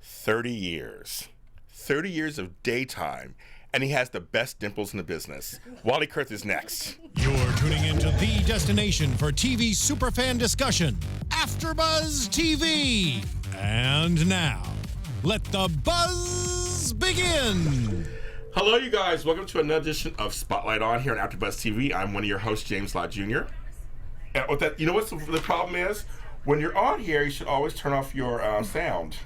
30 years. 30 years of daytime, and he has the best dimples in the business. Wally Kurth is next. You're tuning into the destination for TV superfan discussion, AFTERBUZZ TV. And now, let the buzz begin. Hello, you guys. Welcome to another edition of Spotlight On here on AFTERBUZZ TV. I'm one of your hosts, James Lott Jr. And with that, you know what the problem is? When you're on here, you should always turn off your sound.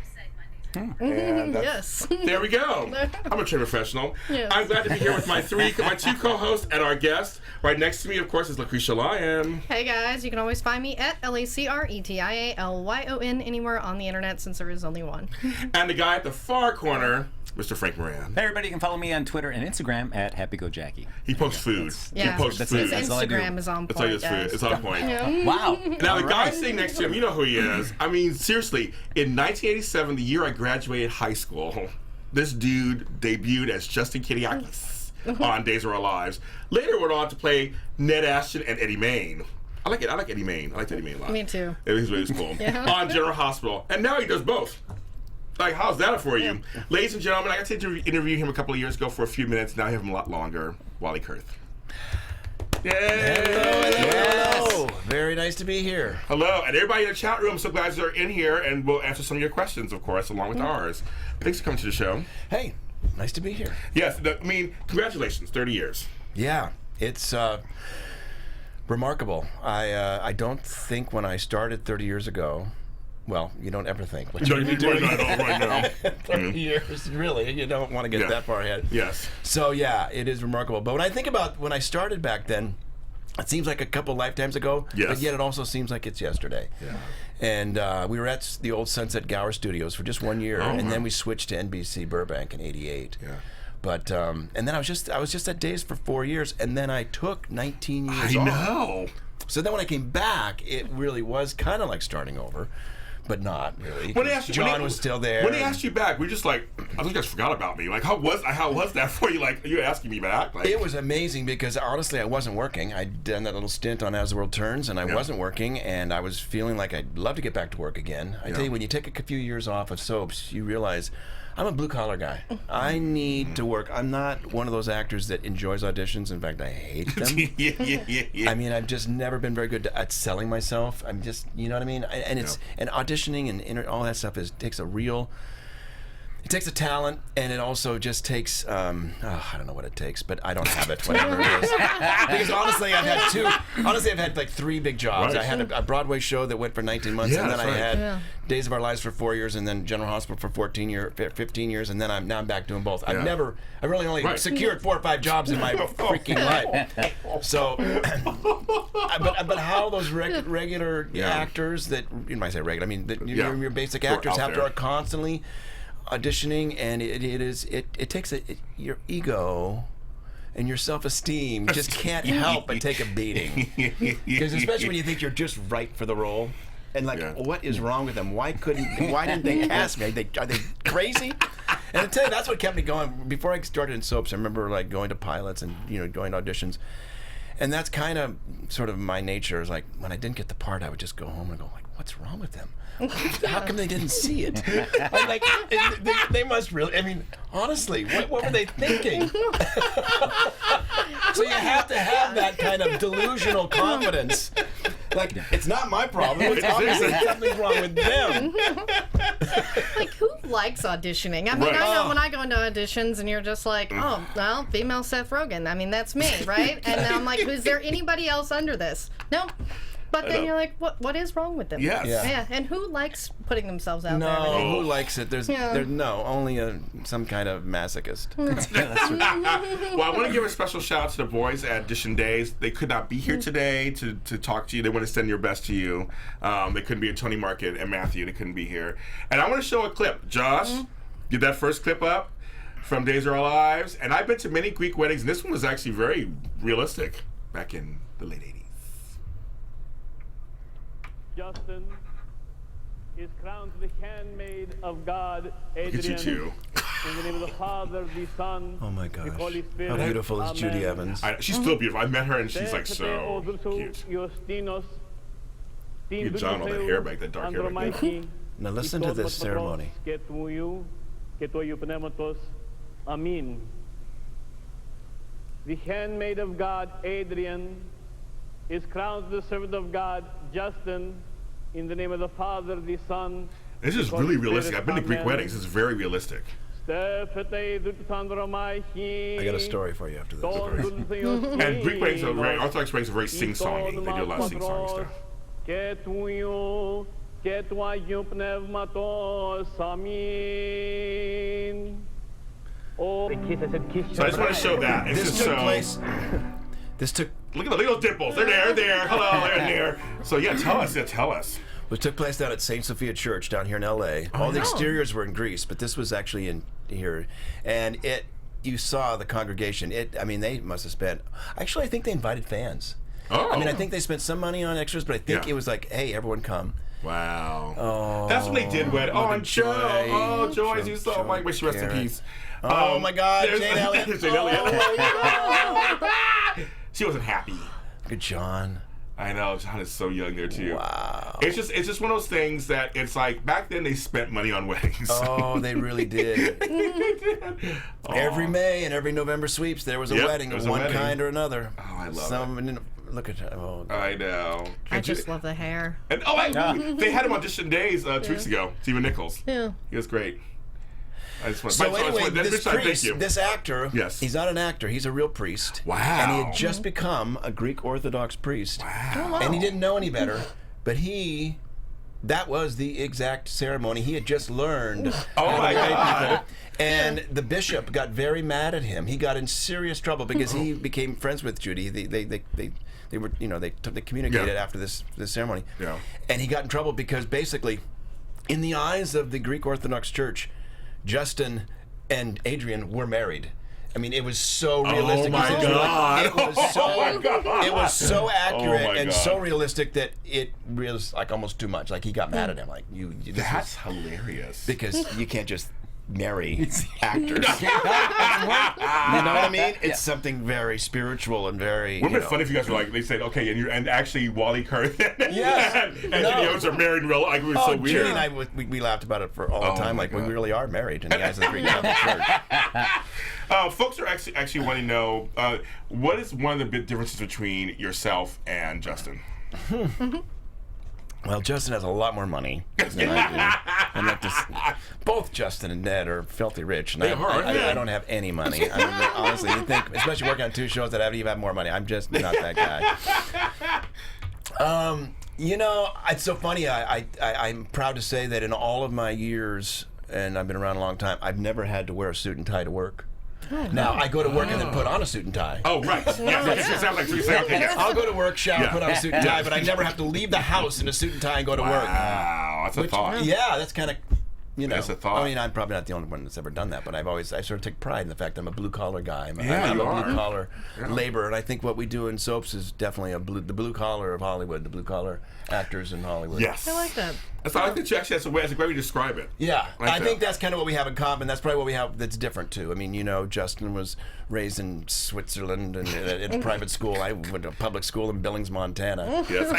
And yes. There we go. I'm a trained professional. Yes. I'm glad to be here with my two co-hosts and our guest. Right next to me, of course, is Lacretia Lyon. Hey guys, you can always find me at LACRETIALYON anywhere on the internet since there is only one. And the guy at the far corner, Mr. Frank Moran. Hey everybody, you can follow me on Twitter and Instagram at HappyGoJackie. He posts food. Yeah. He posts That's food. it. His That's all I do. Instagram is on That's all point, his food. guys. It's on point. Yeah. Wow. Now, the guy Alright. sitting next to him, you know who he is. I mean, seriously, in 1987, the year I graduated high school, this dude debuted as Justin Kiriakis on Days of Our Lives. Later went on to play Ned Ashton and Eddie Mayne. I like Eddie Mayne. I like Eddie Mayne a lot. Me too. It was really cool. Yeah. On General Hospital. And now he does both. Like, how's that for you? Yeah. Ladies and gentlemen, I got to interview him a couple of years ago for a few minutes. Now I have him a lot longer. Wally Kurth. Yay! Hello. Very nice to be here. Hello, and everybody in the chat room, so glad you're in here, and we'll answer some of your questions, of course, along with ours. Thanks for coming to the show. Hey, nice to be here. Yes, congratulations, 30 years. Yeah, it's remarkable. I don't think when I started 30 years ago, well, you don't ever think what No, you're you're doing doing that all right now. 30 years, really. You don't want to get Yeah. that far ahead. Yes. So, yeah, it is remarkable. But when I think about when I started back then, it seems like a couple lifetimes ago, Yes. but yet it also seems like it's yesterday. Yeah. And we were at the old Sunset Gower Studios for just 1 year, Oh, and wow. then we switched to NBC Burbank in '88. Yeah. But and then I was just at Days for 4 years, and then I took 19 years I off. know. So then when I came back, it really was kind of like starting over, but not really. When they asked you, John was still there. When they asked you back, we just like, I think you guys forgot about me. Like, how was that for you? Like, you asking me back? Like, It was amazing because honestly, I wasn't working. I'd done that little stint on As the World Turns, and I wasn't working, and I was feeling like I'd love to get back to work again. I tell you, when you take a few years off of soaps, you realize I'm a blue-collar guy. I need to work. I'm not one of those actors that enjoys auditions. In fact, I hate them. yeah. I mean, I've just never been very good at selling myself. I'm just, you know what I mean? And it's and auditioning and all that stuff takes a real. It takes a talent, and it also just takes. I don't know what it takes, but I don't have it. Whatever it is, because honestly, I've had like 3 big jobs. Right. I had a Broadway show that went for 19 months, Yeah, and then that's I right. had Days of Our Lives for 4 years, and then General Hospital for 15 years, and then I'm back doing both. Yeah. I really only Right. secured 4 or 5 jobs in my freaking life. So, but how those regular actors that, you might say regular, I mean, your basic actors out have there. to constantly auditioning, and it takes your ego and your self-esteem just can't help but take a beating. Because especially when you think you're just right for the role, and like, what is wrong with them? Why didn't they cast me? Are they crazy? And I tell you, that's what kept me going. Before I started in soaps, I remember like going to pilots and going to auditions. And that's kind of sort of my nature. Is like when I didn't get the part, I would just go home and go like, "What's wrong with them? How come they didn't see it?" I'm like, they must really. I mean, honestly, what were they thinking? So you have to have that kind of delusional confidence. Like, it's not my problem. It's obviously something's wrong with them. Like, who likes auditioning? I mean, Right. I know when I go into auditions and you're just like, oh, well, female Seth Rogen. I mean, that's me, right? And then I'm like, is there anybody else under this? No. But then you're like, what is wrong with them? Yes. Yeah. And who likes putting themselves out there? every No, day? who likes it? There's only some kind of masochist. Well, I want to give a special shout out to the boys at Audition Days. They could not be here today to talk to you. They want to send your best to you. They couldn't be at Tony Market, and Matthew, they couldn't be here. And I want to show a clip. Josh, get that first clip up from Days of Our Lives. And I've been to many Greek weddings, and this one was actually very realistic back in the late 80s. Justin is crowned the handmaid of God, Adrian. Look at you two. In the name of the Father, the Son, Oh my the gosh. Holy Spirit. How beautiful is Judy Amen. Evans? She's still beautiful. I met her, and she's like so Δέχεται ο cute. Ιωστίνος την Look at John, all that hair back, that dark hair back there. Ανδρομάχη Now listen to this ceremony. Amen. The handmaid of God, Adrian, is crowned the servant of God, Justin, in the name of the Father, the Son. This is really realistic. I've been to Greek weddings. It's very realistic. I got a story for you after this. And Greek weddings are very, Orthodox weddings are very sing-songy. They do a lot of sing-songy stuff. So I just want to show that. It's This just took so. place. This took. Look at the little dimples. They're there. There. Hello. They're there. So yeah, tell us. Yeah, tell us. It took place down at St. Sophia Church down here in L.A. All the exteriors were in Greece, but this was actually in here, and you saw the congregation. I mean, they must have spent. Actually, I think they invited fans. Oh. I mean, I think they spent some money on extras, but I think it was like, hey, everyone come. Wow. Oh, That's when they did wed. Oh, and Joy. Oh, Joy, as you saw. Mike, wish you rest in peace. Oh my God, Jane Elliott. Jane Elliott. She wasn't happy. Good John. I know, John is so young there too. Wow. It's just one of those things that it's like back then they spent money on weddings. Oh, they really did. Every May and every November sweeps, there was a wedding of one kind or another. Oh, I love it. Look at that. Oh, I know. I just love the hair. And they had him audition days 2 weeks ago. Stephen Nichols. Yeah. He was great. I just want. So anyway, this thank priest, you. this actor, Yes. he's not an actor, he's a real priest. Wow. And he had just become a Greek Orthodox priest. Wow. And he didn't know any better, but that was the exact ceremony. He had just learned. Oh my God. And the bishop got very mad at him. He got in serious trouble because he became friends with Judy. They were, they communicated after this ceremony. Yeah. And he got in trouble because basically, in the eyes of the Greek Orthodox Church, Justin and Adrian were married. I mean, it was so realistic. Oh my God. It was so, Oh my God. It was so accurate Oh my and God. so realistic that it was like almost too much. Like he got mad at him. Like That's hilarious. because you can't just marry actors. You know what I mean? It's something very spiritual and very. Wouldn't it be funny if you guys were like, they said, okay, and actually Wally Kurth Yes. and Jenny Owens are married in real life. It was so weird. Judy and I, we laughed about it for all the time. my Like God. we really are married in the eyes of the Greek Catholic Church. Folks are actually wanting to know what is one of the big differences between yourself and Justin? Well, Justin has a lot more money than I do. Both Justin and Ned are filthy rich, and I don't have any money. I mean, honestly, you think, especially working on 2 shows that I haven't even had more money, I'm just not that guy. It's so funny. I'm proud to say that in all of my years, and I've been around a long time, I've never had to wear a suit and tie to work. Now, I go to work and then put on a suit and tie. Oh, right. Yes, it sounds like you say, okay, yes. I'll go to work, shower, Yeah. put on a suit and tie, but I never have to leave the house in a suit and tie and go to work. Wow, that's a thought. Yeah, that's kind of, That's a thought. I mean, I'm probably not the only one that's ever done that, but I sort of take pride in the fact that I'm a blue collar guy. I'm Yeah, you a are. blue collar laborer, and I think what we do in soaps is definitely the blue collar of Hollywood, the blue collar actors in Hollywood. Yes. I like that. That's I like that you actually that's a great way to describe it. Yeah, Like I that. think that's kind of what we have in common. That's probably what we have that's different too. I mean, Justin was raised in Switzerland and in private school. I went to public school in Billings, Montana. Yes.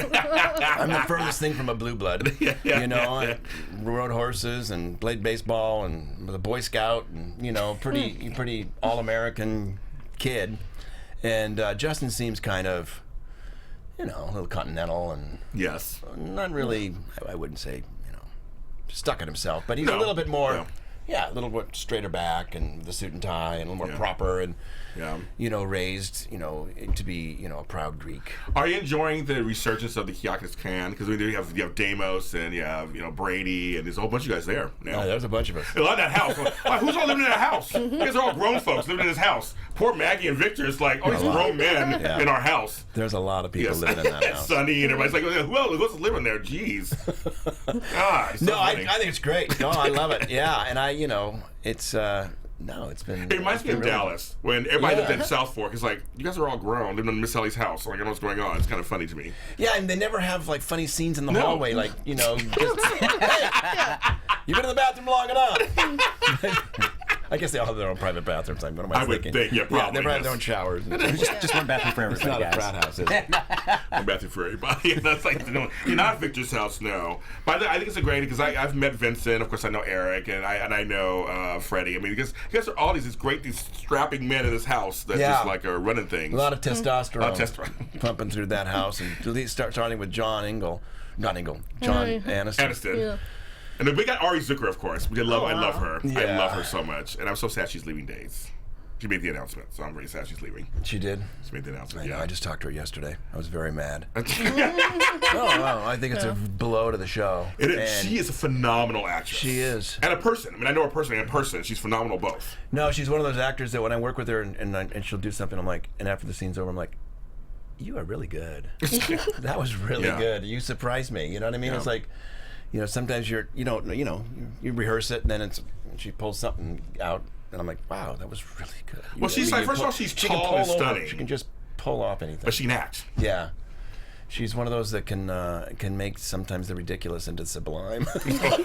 I'm the furthest thing from a blue blood. I rode horses and played baseball and was a Boy Scout and pretty all-American kid. And Justin seems kind of a little continental and Yes. not really, I wouldn't say, stuck in himself, but he's a No. little bit more, No. a little bit straighter back and the suit and tie and a little more Yeah. proper and, Yeah. raised, to be, a proud Greek. Are you enjoying the resurgence of the Kiriakis clan? Because you have Deimos and you have Brady and there's a whole bunch of guys there now. There's a bunch of us. A lot in that house. Like, who's all living in that house? You guys are all grown folks living in this house. Poor Maggie and Victor is like, these grown men in our house. There's a lot of people living in that house. Sunny and everybody's like, who else is living there? Jeez. God, it's so No, I funny. think it's great. No, I love it. Yeah, and it's it's been. It reminds me of Dallas when everybody lived in South Fork. It's like, you guys are all grown, living in Miss Sally's house. Like, I know what's going on. It's kind of funny to me. Yeah, and they never have like funny scenes in the No. hallway, like just, hey, you've been in the bathroom long enough. I guess they all have their own private bathrooms. What am I I would thinking? think, yeah, probably, they probably have yes. their own showers. Just one bathroom for It's everybody, not a guys. frat house, is it? One bathroom for everybody. That's like, no, you're not Victor's house, no. But I think it's a great because I've met Vincent. Of course, I know Eric, and I know Freddie. I mean, because you guys are all these strapping men in this house that just like are running things. A lot of testosterone. A lot of testosterone. Pumping through that house, and at least starting with John Aniston. Aniston. Yeah. And then we got Ari Zucker, of course. I love her. I Yeah. love her so much, and I'm so sad she's leaving Days. She made the announcement, so I'm very sad she's leaving. She did. She made the announcement. I know, Yeah. I just talked to her yesterday. I was very mad. Oh, I think it's a blow to the show. She is a phenomenal actress. She is. And a person. I mean, I know her personally and in person. She's phenomenal both. No, she's one of those actors that when I work with her and she'll do something, I'm like, and after the scene's over, I'm like, you are really good. That was really good. You surprised me. You know what I mean? Yeah. It's like, sometimes you rehearse it and then she pulls something out and I'm like, wow, that was really good. Well, she's like, first of all, she's tall and stunning. She can just pull off anything. But she can act. Yeah. She's one of those that can make sometimes the ridiculous into sublime.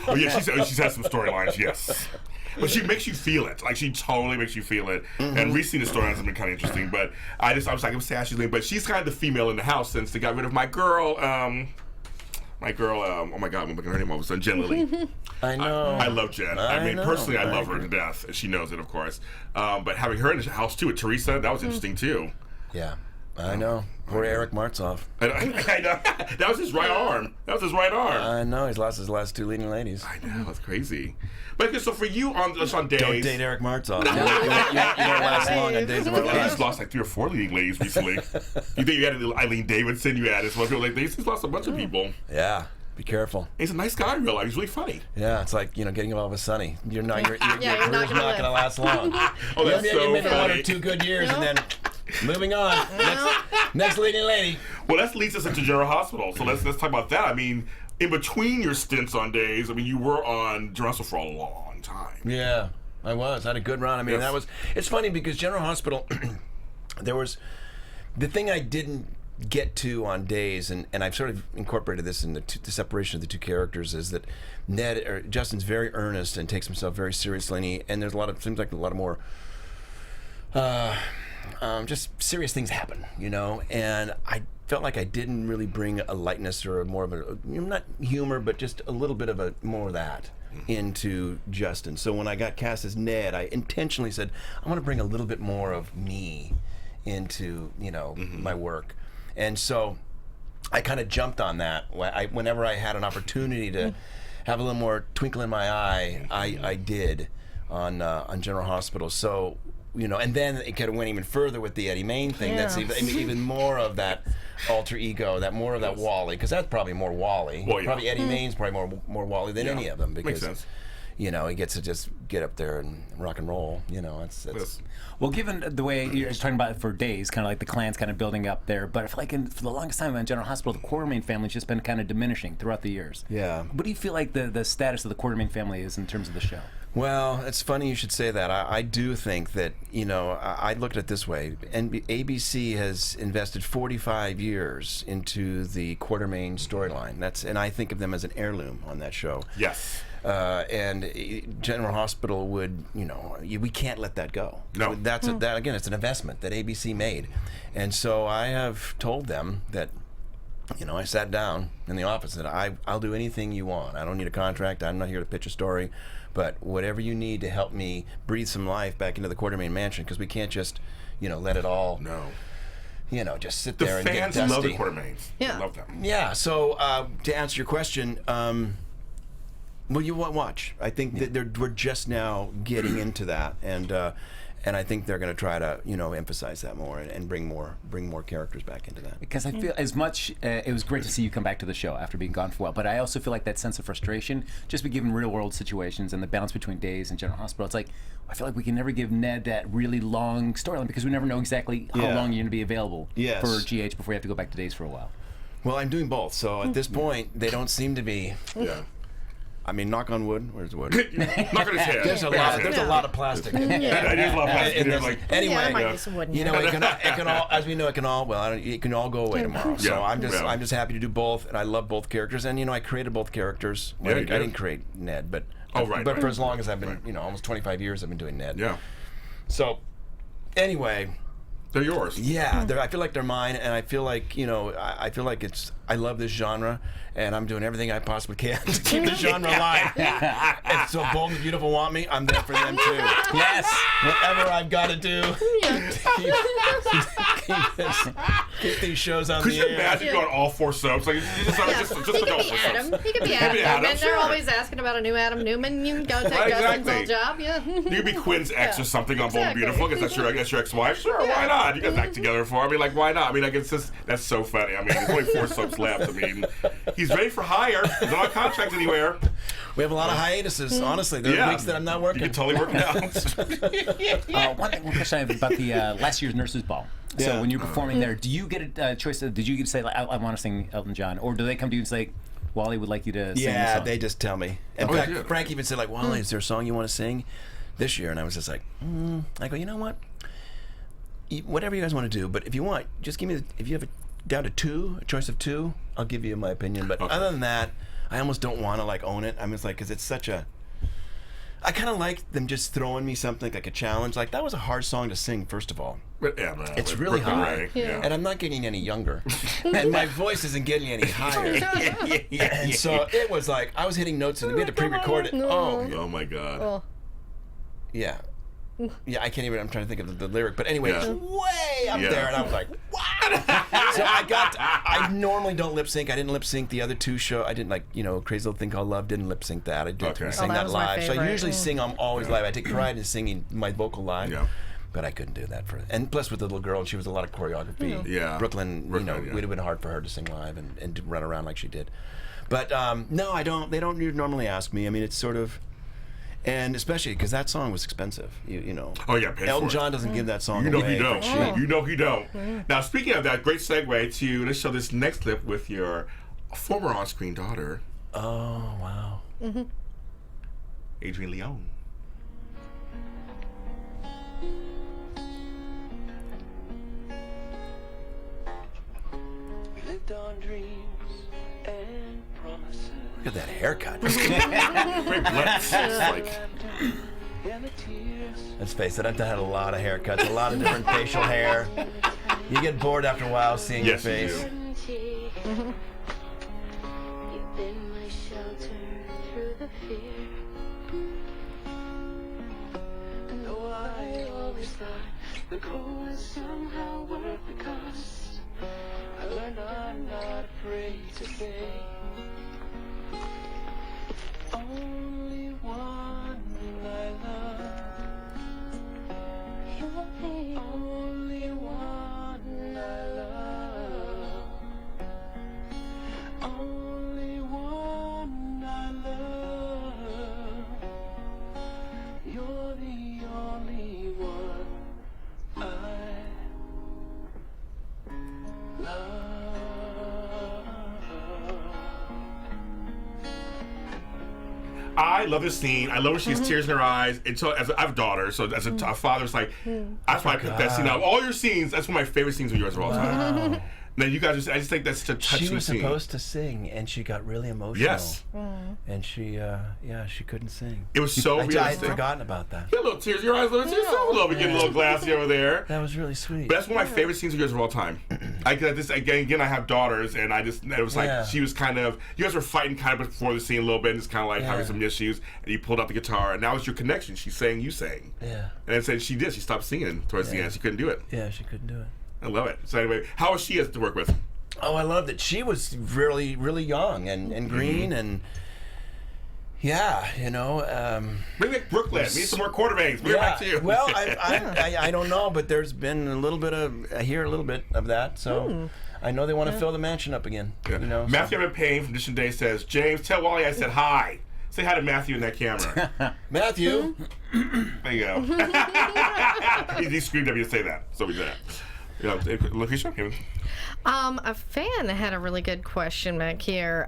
Oh, yeah, she's had some storylines, yes. But she makes you feel it. Like, she totally makes you feel it. Mm-hmm. And recently the storylines have been kind of interesting. But I was like, I'm sad she's leaving. But she's kind of the female in the house since they got rid of my girl, oh my God, I'm looking at her name all of a sudden, Jen Lilly. I know. I love Jen. I mean, know. personally, I love her agree. to death. And she knows it, of course. But having her in the house, too, with Teresa, that was interesting, too. Yeah. I know. Poor Eric Martzoff. I know. That was his right arm. I know. He's lost his last two leading ladies. I know, that's crazy. But so for you on Days, Don't date Eric Martzoff. You don't last long on Days of Our he's Lives. lost like 3 or 4 leading ladies recently. You think you had Eileen Davidson? You had some people like he's lost a bunch of people. Yeah. Be careful. He's a nice guy in real life. He's really funny. Yeah, it's like getting involved with Sonny. Your you're career's not not gonna going to last long. Oh, that's so maybe 1 funny. or 2 good years, and then moving on. Next leading lady. Well, that leads us into General Hospital. So let's talk about that. I mean, in between your stints on Days, I mean, you were on General Hospital for a long time. Yeah, I had a good run. I mean, Yes. it's funny because General Hospital, there was, the thing I didn't get to on Days, and I've sort of incorporated this in the separation of the two characters, is that Justin's very earnest and takes himself very seriously, and there's seems like a lot of more just serious things happen, and I felt like I didn't really bring a lightness or more of a, not humor, but just a little bit of more of that into Justin. So when I got cast as Ned, I intentionally said, I want to bring a little bit more of me into, my work. And so I kind of jumped on that. Whenever I had an opportunity to have a little more twinkle in my eye, I did on General Hospital. So, and then it kind of went even further with the Eddie Mayne thing. Yeah. That's even more of that alter ego, more of that Wally, because that's probably more Wally. Well, yeah. Probably Eddie Mayne's probably more Wally than any of them, because Makes sense. he gets to just get up there and rock and roll. It's Well, given the way you're talking about it for Days, kind of like the clan's kind of building up there, but I feel like for the longest time in General Hospital, the Quartermaine family's just been kind of diminishing throughout the years. Yeah. What do you feel like the status of the Quartermaine family is in terms of the show? Well, it's funny you should say that. I do think that, I look at it this way. ABC has invested 45 years into the Quartermaine storyline. And I think of them as an heirloom on that show. Yes. And General Hospital would, we can't let that go. No. That again, it's an investment that ABC made. And so I have told them that, I sat down in the office and I'll do anything you want. I don't need a contract. I'm not here to pitch a story. But whatever you need to help me breathe some life back into the Quartermaine mansion, because we can't just, let it all, just sit there and get The fans dusty. love the Quartermaines. Yeah. They love them. Yeah, so to answer your question, well, you watch. I think that we're just now getting into that, and I think they're going to try to emphasize that more and bring more characters back into that. Because I feel as much, it was great to see you come back to the show after being gone for a while, but I also feel like that sense of frustration, just be given real world situations and the balance between Days and General Hospital. It's like, I feel like we can never give Ned that really long storyline because we never know exactly how long you're going to be available for GH before you have to go back to Days for a while. Well, I'm doing both, so at this point, they don't seem to be. Yeah. I mean, knock on wood. Where's wood? Knock on his head. There's a lot of plastic. I just love plastic. And There's like, anyway, Yeah, I might use some wood in you know, here. it can all, as we know, it can all go away tomorrow. So Yeah, I'm yeah. just happy to do both, and I love both characters. And you know, I created both characters. Well, Yeah, I you did. didn't create Ned, but right, but right. for as long as I've been, you know, almost 25 years, I've been doing Ned. yeah, So anyway. they're yours. Yeah, I feel like they're mine, and I feel like, you know, I feel like I love this genre, and I'm doing everything I possibly can to keep the genre alive. And so Bold and Beautiful want me, I'm there for them too. Yes, whatever I've got to do to keep these shows on Could the you air. imagine going all 4 soaps? Like, just He could be Adam. He could be Adam. Adam, And they're sure. always asking about a new Adam Newman. You can go take Right, Justin's exactly. old job. Yeah. You could be Quinn's ex or something on Bold and Exactly. Beautiful because that's your ex-wife. Sure, why not? You guys act together for. I mean, like, why not? I mean, like, it's just that's so funny. I mean, there's only 4 soaps left. I mean, he's ready for hire. He's not on contract anywhere. We have a lot of hiatuses, honestly. There are weeks that I'm not working. You can totally work it out. One question I have about the last year's Nurses Ball. So Yeah. when you're performing there, do you get a choice? Did you get to say, like, I want to sing Elton John? Or do they come to you and say, Wally would like you to sing this Yeah, song? they just tell me. In Oh, fact, yeah. Frank even said, like, Wally, is there a song you want to sing this year? And I was just like, I go, you know what? Whatever you guys want to do, but if you want, just give me, if you have down to 2, a choice of 2, I'll give you my opinion. But other than that, I almost don't want to, like, own it. I'm just like, because it's such a, I kind of like them just throwing me something like a challenge. Like, that was a hard song to sing, first of all. But, yeah, man, It's with really Brooklyn high, Ray, yeah. and I'm not getting any younger, and my voice isn't getting any higher. And so it was like I was hitting notes, and we had to pre-record it. Oh, Oh my God. Oh. yeah, yeah. I can't even. I'm trying to think of the lyric, but anyway, Yeah. it's way up Yeah. there, and I was like, what? So I normally don't lip sync. I didn't lip sync the other 2 show. I didn't, like, you know, Crazy Little Thing Called Love. Didn't lip sync that. I did Okay. sing Oh, that that was my live. So I favorite. usually sing. I'm always live. I take pride in singing my vocal live. Yeah. But I couldn't do that for, and plus with the little girl, she was a lot of choreography. Yeah. Brooklyn, you know, yeah. would have been hard for her to sing live and to run around like she did. But no, I don't. They don't normally ask me. I mean, it's sort of, and especially because that song was expensive. You know. Oh, yeah, paid Elton for it. John doesn't give that song You know away he don't. for cheap. You know he don't. Now, speaking of that, great segue to let's show this next clip with your former on-screen daughter, Oh wow. Adrienne Lyon. We lived on dreams and promises. Look at that haircut. Great blitz. It's like, And the tears. Let's face it, I've had a lot of haircuts, a lot of different facial hair. You get bored after a while seeing yes, your you face. do. You've been my shelter through the fear. And though I always thought the goal would somehow work the cost, I learned I'm not afraid to say. Only one I love. You're the Only one I love. Only one I love. You're the only one I love. I love this scene. I love when she has tears in her eyes. And so, as I have a daughter, so as a father, it's like, that's why I picked that scene out. All your scenes, that's one of my favorite scenes of yours of all time. Now, you guys, I just think that's such a touching She was scene. supposed to sing, and she got really emotional. Yes. And she, she couldn't sing. It was so I had realistic. forgotten about that. Get a little tears in your eyes, little tears, a little bit, getting a little glassy over there. That was really sweet. But that's one of my favorite scenes of yours of all time. Again, I have daughters, and it was like Yeah. she was kind of, you guys were fighting kind of before the scene a little bit, and just kind of like having some issues, and you pulled out the guitar, and now it's your connection. She sang, you sang. Yeah. And then said she did. She stopped singing towards the end. She couldn't do it. Yeah, she couldn't do it. I love it. So anyway, how was she to work with? Oh, I loved it. She was really, really young and green and yeah, you know. Bring back Brooklyn. We need some more quarterbanes. Bring it back to you. Well, I don't know, but there's been a little bit of I hear a little bit of that, so I know they want to fill the mansion up again. Yeah. You know, so- Matthew Evan Payne from Edition Day says, James, tell Wally I said hi. Say hi to Matthew in that camera. Matthew. There you go. He screamed at me to say that, so we did that. Yeah, Lacretia? A fan had a really good question back here.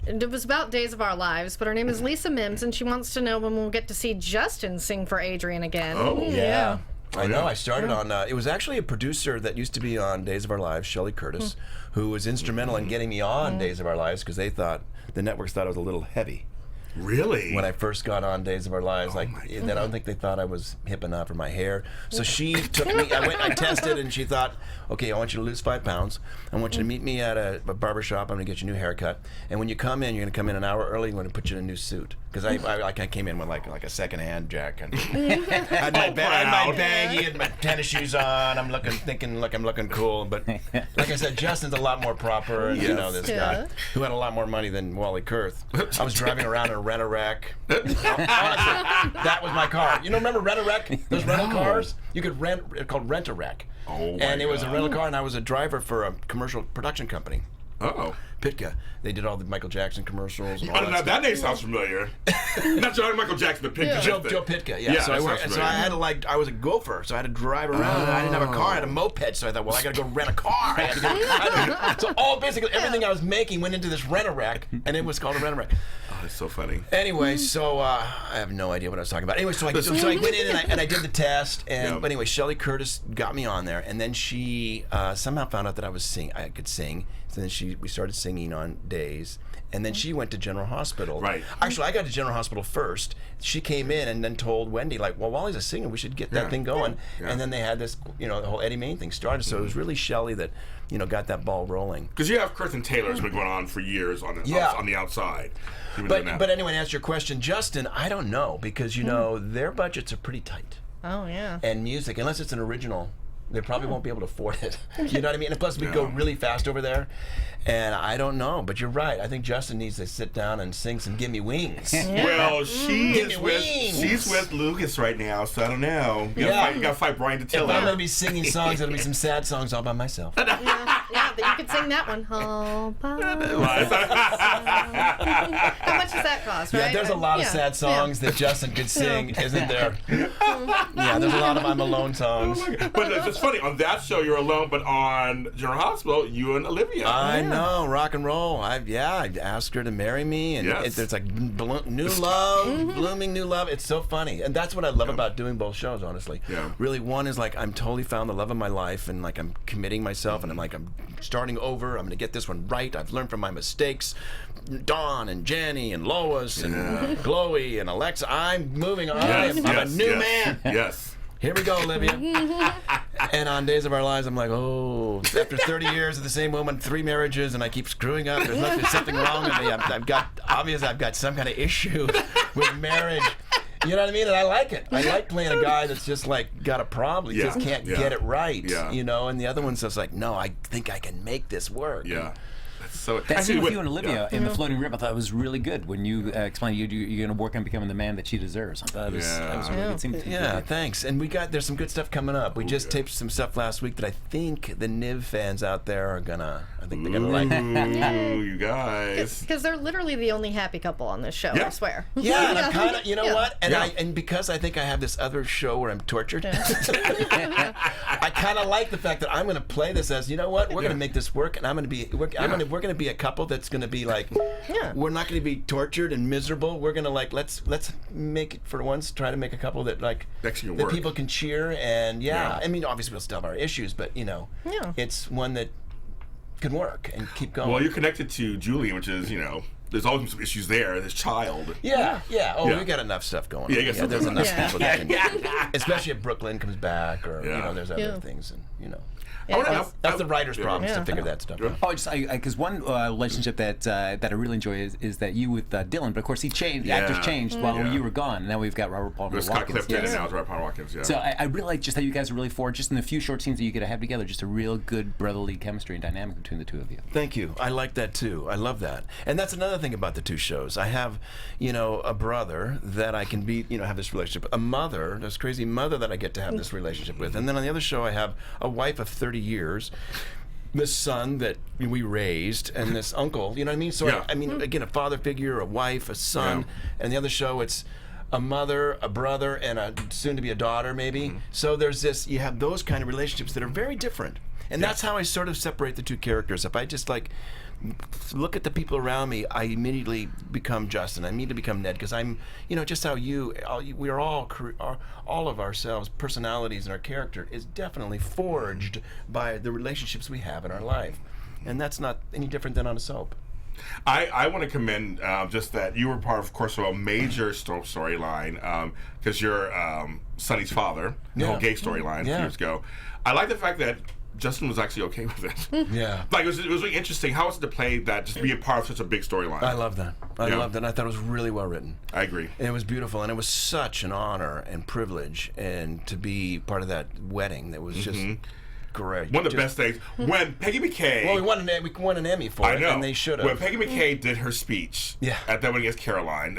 It was about Days of Our Lives, but her name is Lisa Mims, and she wants to know when we'll get to see Justin sing for Adrian again. Oh, yeah. I know. I started on. It was actually a producer that used to be on Days of Our Lives, Shelley Curtis, who was instrumental in getting me on Days of Our Lives because the networks thought I was a little heavy. Really? When I first got on Days of Our Lives, I don't think they thought I was hip enough for my hair. So she took me. I tested, and she thought, okay, I want you to lose 5 pounds. I want you to meet me at a barber shop. I'm going to get you a new haircut. And when you come in, you're going to come in an hour early. I'm going to put you in a new suit because I came in with like a second-hand jacket. I had my baggie and my tennis shoes on. I'm thinking I'm looking cool. But like I said, Justin's a lot more proper. And, this guy who had a lot more money than Wally Kurth. I was driving around in a rent-a-wreck. Honestly, that was my car. Remember rent-a-wreck? Those rental cars? You could rent. It's called Rent-a-Wreck. Oh, and it was a rental car, and I was a driver for a commercial production company. Oh. Pitka. They did all the Michael Jackson commercials and all that stuff. That name sounds familiar. Not John Michael Jackson, but Pitka. Joe Pitka, yeah. So I had to I was a gopher, so I had to drive around. And I didn't have a car. I had a moped, so I thought, well, I got to go rent a car. So basically everything I was making went into this rent-a-wreck, and it was called a rent-a-wreck. Oh, that's so funny. Anyway, so I have no idea what I was talking about. Anyway, so I went in and I did the test, but anyway, Shelley Curtis got me on there, and then she somehow found out that I could sing. So then we started singing on Days, and then she went to General Hospital. Right. Actually, I got to General Hospital first. She came in and then told Wendy, like, well, Wally's a singer, we should get that thing going. Yeah. And then they had this, the whole Eddie Main thing started. So it was really Shelley that, got that ball rolling. Because you have Kurth and Taylor's been going on for years on the outside. But anyway, to answer your question, Justin, I don't know because their budgets are pretty tight. Oh yeah. And music, unless it's an original, they probably won't be able to afford it. You know what I mean? And plus, we go really fast over there. And I don't know, but you're right. I think Justin needs to sit down and sing some "Give Me Wings." Well, she's with Lucas right now, so I don't know. You gotta fight Brian to tell If I'm gonna be singing songs, it'll be some sad songs all by myself. Yeah, but you could sing that one. All by myself. How much does that cost? Right? Yeah, there's a lot of sad songs that Justin could sing, isn't there? Yeah, there's a lot of I'm alone songs. But it's funny, on that show you're alone, but on General Hospital, you and Olivia. I know, rock and roll. I asked her to marry me, and there's like new love, blooming new love. It's so funny, and that's what I love about doing both shows. Honestly, really, one is like I'm totally found the love of my life, and like I'm committing myself, and I'm starting over. I'm gonna get this one right. I've learned from my mistakes. Dawn and Jenny and Lois and Chloe and Alexa. I'm moving on. I'm a new man. Yes. Here we go, Olivia. And on Days of Our Lives, I'm like, after 30 years of the same woman, 3 marriages, and I keep screwing up. There's something wrong with me. I've got some kind of issue with marriage. You know what I mean? And I like it. I like playing a guy that's just like got a problem. He just can't get it right. Yeah. And the other one's just like, no, I think I can make this work. Yeah. So that scene with you and Olivia in the floating rib, I thought it was really good when you explained you're going to work on becoming the man that she deserves. I thought that was a really good scene. Yeah, thanks. And there's some good stuff coming up. We just taped some stuff last week that I think the Niv fans out there are gonna like. Ooh, you guys. Because they're literally the only happy couple on this show. I swear. Yeah, and I'm kind of, what? And and because I think I have this other show where I'm tortured, I kind of like the fact that I'm going to play this as, we're going to make this work, and we're going to be a couple that's going to be like, we're not going to be tortured and miserable. We're going to let's make it for once, try to make a couple that that people can cheer, and I mean, obviously we'll still have our issues, but it's one that can work and keep going. Well, you're connected to Julian, which is, there's always some issues there. This child. Yeah. Oh, we got enough stuff going on. Yeah, there's enough people that can, especially if Brooklyn comes back, or there's other things, and that's the writer's problem to figure that stuff out. Oh, because one relationship that I really enjoy is that you with Dylan, but of course he changed. The actors changed while you were gone. And now we've got Robert Palmer Watkins. Scott Clifton and now it's Robert Palmer Watkins. Yeah. So I really like just how you guys are really forward, just in the few short scenes that you get to have together, just a real good brotherly chemistry and dynamic between the two of you. Thank you. I like that too. I love that. And that's another thing about the two shows. I have, a brother that I can be, have this relationship. A mother, this crazy mother that I get to have this relationship with. And then on the other show, I have a wife of 30 years. This son that we raised, and this uncle, you know what I mean? So, I mean, again, a father figure, a wife, a son, and the other show, it's a mother, a brother, and a soon-to-be a daughter, maybe. So there's this. You have those kind of relationships that are very different, and that's how I sort of separate the two characters. If I just like look at the people around me, I immediately become Justin. I immediately become Ned because I'm, just how we are all of ourselves, personalities, and our character is definitely forged by the relationships we have in our life, and that's not any different than on a soap. I want to commend just that you were part, of course, of a major storyline because you're Sonny's father, the whole gay storyline a few years ago. I like the fact that Justin was actually okay with it. Yeah. Like, it was really interesting. How was it to play that, just be a part of such a big storyline? I love that. I loved it. And I thought it was really well written. I agree. And it was beautiful. And it was such an honor and privilege and to be part of that wedding that was just great. One of the best things. When Peggy McKay... Well, we won an Emmy for it, and they should have. When Peggy McKay did her speech at that wedding as Caroline,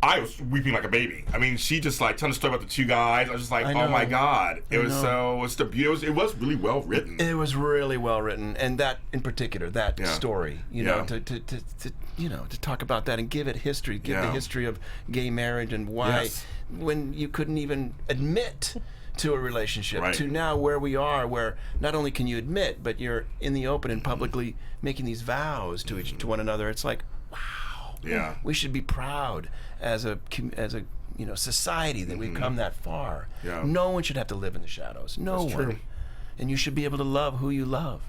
I was weeping like a baby. I mean, she just like telling the story about the two guys. I was just like, oh my God. It was it was really well written. It was really well written, and that in particular, that story, to talk about that and give it history, give the history of gay marriage and why when you couldn't even admit to a relationship, to now where we are, where not only can you admit, but you're in the open and publicly making these vows to one another. It's like, wow, we should be proud as a society that we've come that far. No one should have to live in the shadows. No one. True. And you should be able to love who you love.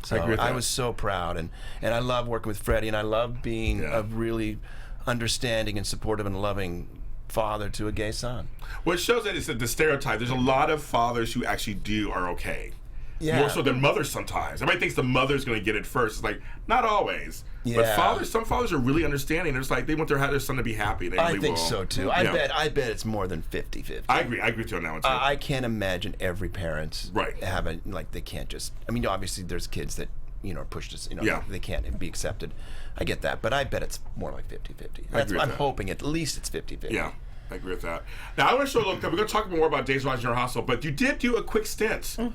So I was so proud, and I love working with Freddie, and I love being a really understanding and supportive and loving father to a gay son. Well, it shows that it's the stereotype. There's a lot of fathers who actually are okay. More so than mothers sometimes. Everybody thinks the mother's going to get it first. It's like, not always. But some fathers are really understanding. It's like they want their son to be happy. They really I think so too. I bet it's more than 50-50. I agree with you on that one too. I can't imagine every parent having, they can't just, obviously there's kids that, are pushed to, they can't be accepted. I get that, but I bet it's more like 50-50. I'm hoping at least it's 50-50. Yeah, I agree with that. Now, I want to show a little clip. We're going to talk more about James Lott Jr. Hospital, but you did do a quick stint on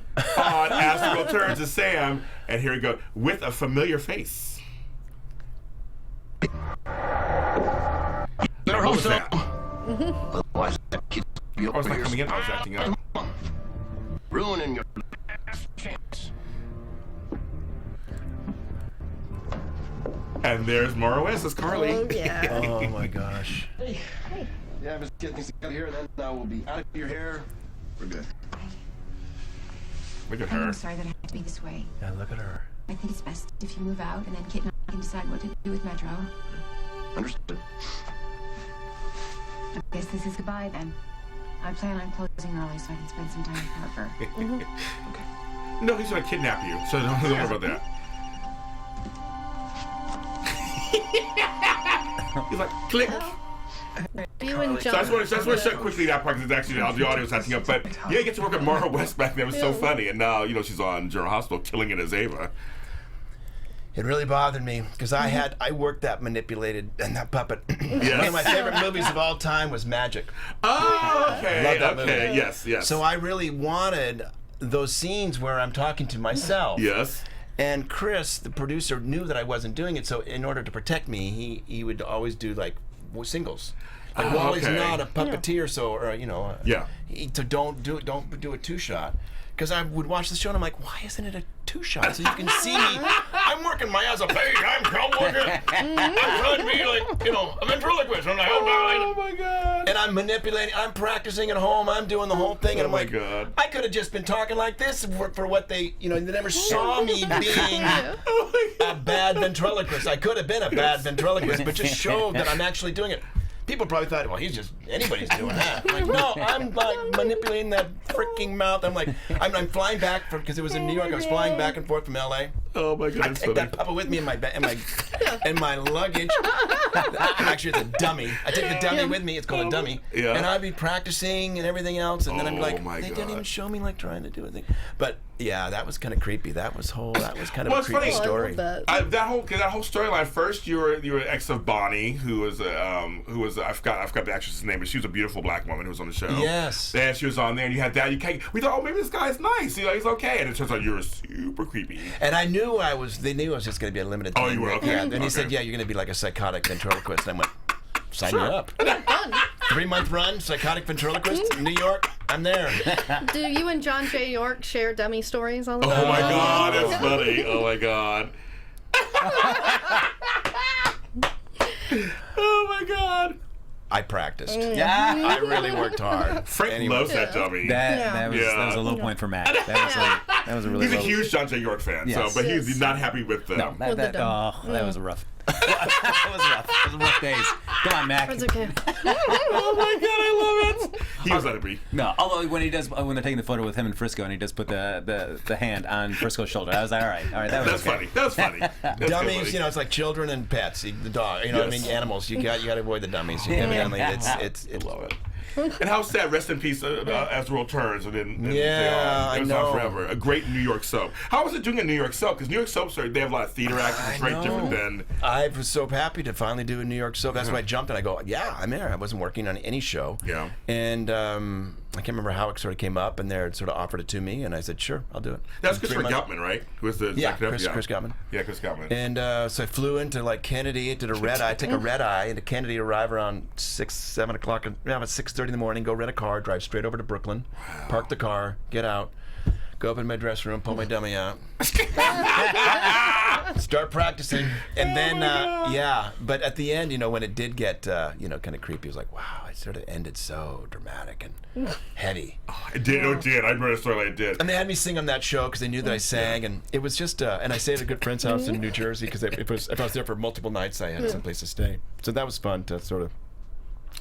As the World Turns to Sam, and here we go, with a familiar face. What was that? I was not coming in, I was acting up. Ruining your last chance. And there's Moran as Carly. Oh, yeah. Oh, my gosh. Hey. Yeah, I'm just getting things together here, and then we'll be out of your hair. We're good. Look at her. I'm sorry that I have to be this way. Yeah, look at her. I think it's best if you move out, and then Kit and I can decide what to do with Metro. Understood. I guess this is goodbye, then. I plan on closing early so I can spend some time with Harper. Okay. No, he's going to kidnap you, so don't worry about that. He's like, click. You and So I just want to shut quickly that part because it's actually the audio's acting up. But you get to work with Mara West back then. It was so funny. And now, she's on General Hospital killing it as Ava. It really bothered me because I worked that manipulated and that puppet. Yes. One of my favorite movies of all time was Magic. Oh, okay. Love that movie. Yes. So I really wanted those scenes where I'm talking to myself. Yes. And Chris, the producer, knew that I wasn't doing it, so in order to protect me, he would always do like singles. Like Wally's not a puppeteer, so don't do a two-shot. Because I would watch the show and I'm like, why isn't it a two-shot? So you can see me. I'm working my ass off. Hey, I'm working. I'm trying to be like, a ventriloquist. I'm like, oh my God. And I'm manipulating. I'm practicing at home. I'm doing the whole thing. And I'm like, God. I could have just been talking like this for what they, they never saw me being a bad ventriloquist. I could have been a bad ventriloquist, but just showed that I'm actually doing it. People probably thought, well, anybody's doing that. I'm like, no, I'm like manipulating that freaking mouth. I'm like, I'm flying back because it was in New York. I was flying back and forth from LA. Oh my God! I take that puppet with me in my luggage. Actually, it's a dummy. I take the dummy with me. It's called a dummy. Yeah. And I'd be practicing and everything else, and then I'd be like, they didn't even show me like trying to do a thing. But yeah, that was kind of creepy. That was kind of a creepy story. That whole storyline. First, you were ex of Bonnie, who was I forgot the actress's name, but she was a beautiful black woman who was on the show. Yes. And she was on there, and you had that. We thought, oh, maybe this guy's nice. He's okay. And it turns out you were super creepy. And I knew they knew I was just going to be a limited time. Oh, you were? Okay. Yeah. And he said, yeah, you're going to be like a psychotic ventriloquist. And I went, Sign me up. 3-month run, psychotic ventriloquist, New York. I'm there. Do you and John J. York share dummy stories all the time? Oh my God, that's funny. Oh my God. Oh my God. I practiced. Yeah. I really worked hard. Frank loves that dummy. That was a low point for Matt. That was a really He's a low. huge John J. York fan, Yes. but he's not happy with No, With the dumb. that was rough. That was rough. It was rough days. Come on, Mac. It's okay. Oh my God, I love it. He was let it be. No, although when they're taking the photo with him in Frisco and he does put the hand on Frisco's shoulder, I was like, all right, that was That's okay. funny. That's funny. That's Dummies, good, you know, it's like children and pets. The dog, you know what I Yes. mean? Animals. You got to avoid the dummies. Evidently, it's love it. And how sad, rest in peace, as the world turns. And then Yeah, it was I on know. forever. A great New York soap. How was it doing a New York soap? Because New York soaps, they have a lot of theater actors. It's very different than... I was so happy to finally do a New York soap. That's why I jumped and I go, yeah, I'm there. I wasn't working on any show. Yeah. And I can't remember how it sort of came up, and they sort of offered it to me, and I said, sure, I'll do it. That's In 3 Christopher months. Gutman, right? Who was the Yeah, executive? Chris Gutman. Yeah, Chris Gutman. And so I flew into like Kennedy, did a red eye, take a red eye into Kennedy, arrive around 7 o'clock, about 6:30 in the morning, go rent a car, drive straight over to Brooklyn, park the car, get out, go up in my dressing room, pull my dummy out, start practicing, and then but at the end, you know, when it did get kind of creepy, it was like, wow, it sort of ended so dramatic and heady. It did. Oh, it did. I remember the story like it did. And they had me sing on that show because they knew that I sang, and it was just. And I stayed at a good friend's house in New Jersey because if I was there for multiple nights, I had some place to stay. So that was fun to sort of,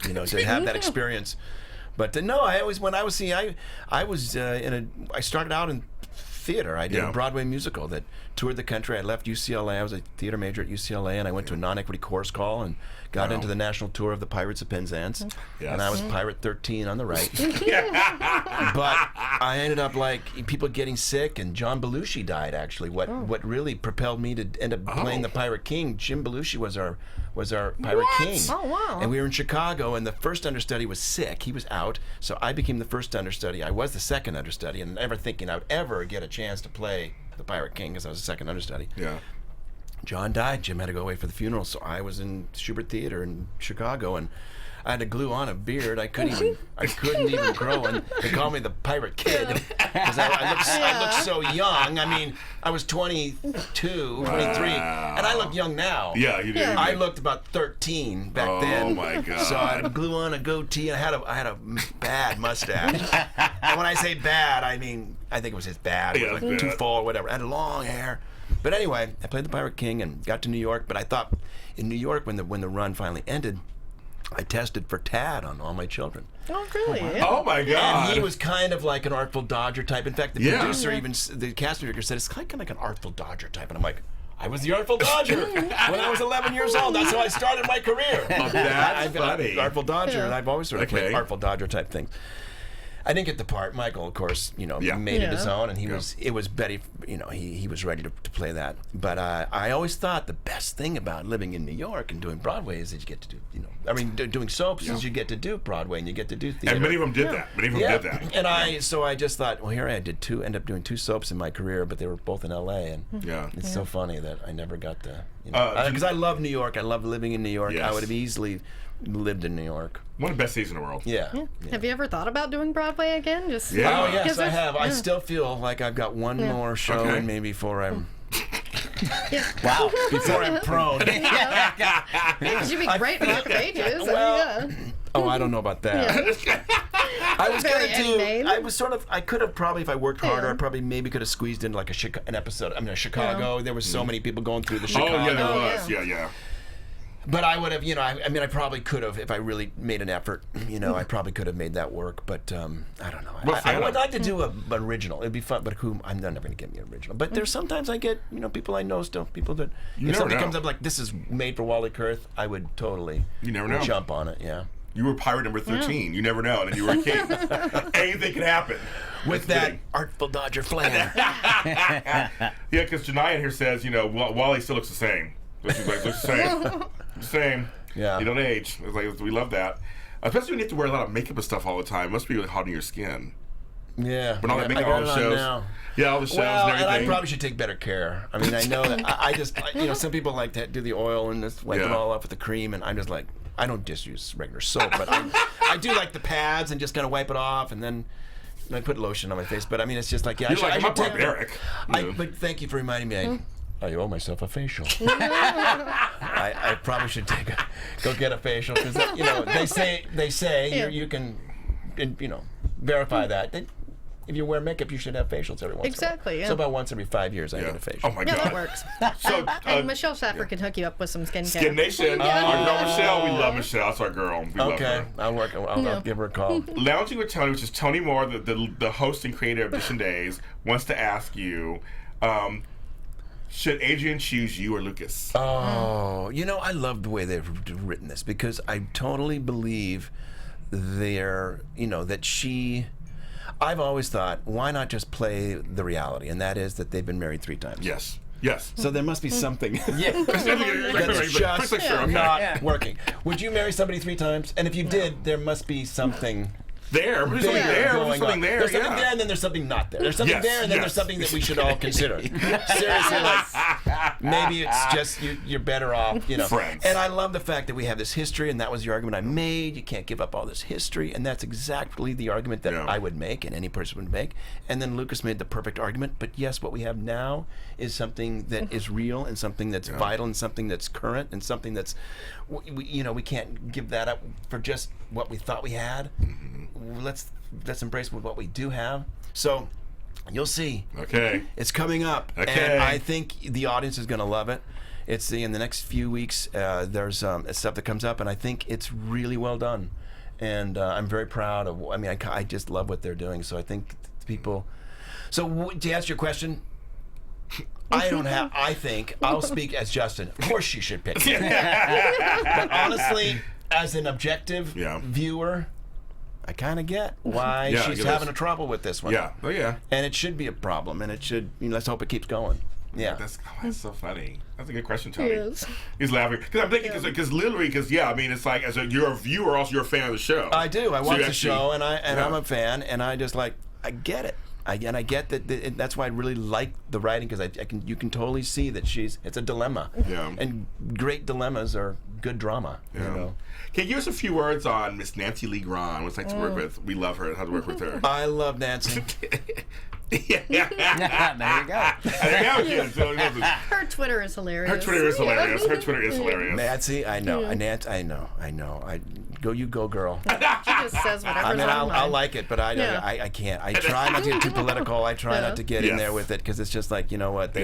to have that experience. But no, I always when I was seeing, I started out in theater. I did a Broadway musical that toured the country. I left UCLA. I was a theater major at UCLA, and I went to a non-equity course call and got into the national tour of the Pirates of Penzance. Yes. And I was Pirate 13 on the right. But I ended up like people getting sick, and John Belushi died. Actually, what really propelled me to end up playing the Pirate King. Jim Belushi was our Pirate King. Oh, wow. And we were in Chicago, and the first understudy was sick. He was out, so I became the first understudy. I was the second understudy, and never thinking I would ever get a chance to play the Pirate King because I was the second understudy. Yeah. John died. Jim had to go away for the funeral, so I was in Schubert Theater in Chicago, and I had to glue on a beard. I couldn't even grow one. They called me the Pirate Kid because I looked so young. I mean, I was 22, 23, and I look young now. Yeah, you did. I looked about 13 back then. Oh my God. So I had to glue on a goatee. I had a bad mustache. And when I say bad, I mean I think it was just bad. It was like too full or whatever. I had long hair. But anyway, I played the Pirate King and got to New York. But I thought in New York, when the run finally ended, I tested for Tad on all my children. Oh, really? Oh my God. And he was kind of like an Artful Dodger type. In fact, the producer, even the casting director, said it's kind of like an Artful Dodger type. And I'm like, I was the Artful Dodger when I was 11 years old. That's how I started my career. Oh, that's I've been funny. an Artful Dodger, and I've always sort of played Okay. Artful Dodger type things. I didn't get the part. Michael, of course, made it his own, and it was Betty. He was ready to play that. But I always thought the best thing about living in New York and doing Broadway is that you get to do, doing soaps is you get to do Broadway and you get to do theater. And many of them did that. Many of them did that. And I just thought, well, here I ended up doing 2 soaps in my career, but they were both in L.A. And it's so funny that I never got to, because I love New York. I love living in New York. Yes. I would have easily lived in New York. One of the best cities in the world. Yeah. Have you ever thought about doing Broadway again? Just Yeah. Oh yes, 'cause I there's- have. I still feel like I've got one more show Okay. in me before I'm Wow. before I'm prone. Because you'd be great in Rock Pages. Well, oh, I don't know about that. I was Very gonna do. animated. I was sort of. I could have probably, if I worked harder, I probably maybe could have squeezed in like an episode. I mean, Chicago. There was so many people going through the Oh Chicago. yeah, there Oh, was. yeah. Yeah. But I would have, I probably could have if I really made an effort. I probably could have made that work. But I don't know. I would like to do an original. It'd be fun. But I'm never going to get me an original. But there's sometimes I get, people I know still, people that You if never something know. comes up like this is made for Wally Kurth, I would totally You never know. jump on it. Yeah. You were pirate number 13. You never know, and then you were a king. Anything can happen. With that Artful Dodger flair. Yeah, because Janiyah here says, Wally still looks the same. So she's like, looks the same. Same. Yeah. You don't age. It's like, we love that. Especially when you have to wear a lot of makeup and stuff all the time. It must be really hard on your skin. Yeah. But all that I makeup, got all it the on shows. now. Yeah, all the shows Well, and and everything. I probably should take better care. I mean, I know that I just, some people like to do the oil and just wipe it Yeah. all off with the cream, and I'm just like, I don't just use regular soap, but I do like the pads and just kind of wipe it off, and then I put lotion on my face. But I mean, it's just like, yeah, You're like, I'm barbaric. But thank you for reminding me. I owe myself a facial. I probably should go get a facial, because they say you can verify that. If you wear makeup, you should have facials every once in a while. Exactly, yeah. So about once every 5 years, I get a facial. Oh my Yeah, God. that works. So, And Michelle Schaffer can hook you up with some skincare. Skin Nation, our girl Michelle, we love Michelle. That's our girl. We love her. I'll give her a call. Lounging with Tony, which is Tony Moore, the host and creator of Edition Days, wants to ask you, should Adrian choose you or Lucas? Oh, I love the way they've written this, because I totally believe that she. I've always thought, why not just play the reality, and that is that they've been married 3 times. Yes. So there must be something that's That's just not working. Would you marry somebody 3 times? And if you did, there must be something. There's something there. There's something there, and then there's something not there. There's something there, and then there's something that we should all consider. Seriously, maybe it's just you're better off, Friends. And I love the fact that we have this history, and that was the argument I made. You can't give up all this history, and that's exactly the argument that I would make, and any person would make. And then Lucas made the perfect argument. But yes, what we have now is something that is real, and something that's vital, and something that's current, and something that's, we can't give that up for just what we thought we had. Let's embrace what we do have. So you'll see. Okay. It's coming up. Okay. And I think the audience is going to love it. It's in the next few weeks. There's stuff that comes up, and I think it's really well done. And I'm very proud of. I just love what they're doing. So I think people. So to answer your question, I think I'll speak as Justin. Of course, she should pick. But honestly, as an objective viewer, I kind of get why she's having a trouble with this one. Yeah. Oh, yeah. And it should be a problem, and it should, let's hope it keeps going. Yeah. That's so funny. That's a good question, Tony. Yes. He's laughing. Because I'm thinking, it's like, you're a viewer, also you're a fan of the show. I do. I watch the show, and I'm a fan, and I just I get it. I get that. That's why I really like the writing, because you can totally see that it's a dilemma. Yeah. And great dilemmas are good drama. Yeah. Can you give us a few words on Miss Nancy Lee Grahn? What's it like to work with? We love her. How to work with her? I love Nancy. There you go. Her Twitter is hilarious. Her Twitter is hilarious. Nancy, I know. I know. You go, girl. She just says whatever's on her mind. I'll like it, but I can't. I try not to get too political. I try not to get in there with it, because it's just like, what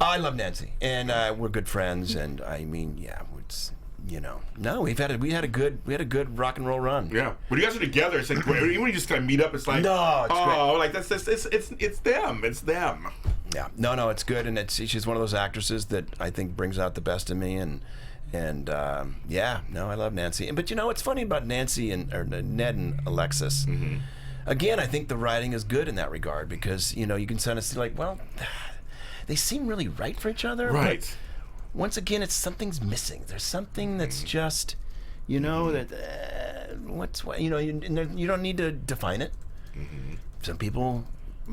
I love Nancy, and we're good friends, and it's. No, we had a good rock and roll run. Yeah, when you guys are together, it's like even when you just kind of meet up, it's like it's them. Yeah, no, it's good, and she's one of those actresses that I think brings out the best in me, and I love Nancy. But what's funny about Nancy or Ned and Alexis? Mm-hmm. Again, I think the writing is good in that regard, because you can kind of see they seem really right for each other, right? But once again, something's missing. There's something that's just, you don't need to define it. Mm-hmm. Some people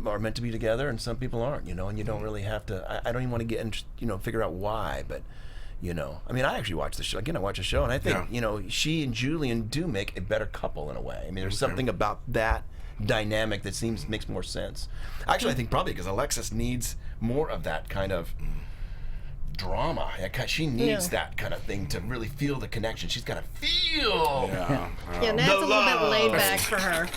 are meant to be together, and some people aren't. And you don't really have to. I don't even want to get and figure out why, but. I actually watched the show. Again, I watch the show, and I think, she and Julian do make a better couple in a way. There's something about that dynamic that makes more sense. Actually, I think probably because Alexis needs more of that kind of drama. She needs that kind of thing to really feel the connection. She's got to feel. Ned's a little bit laid back for her.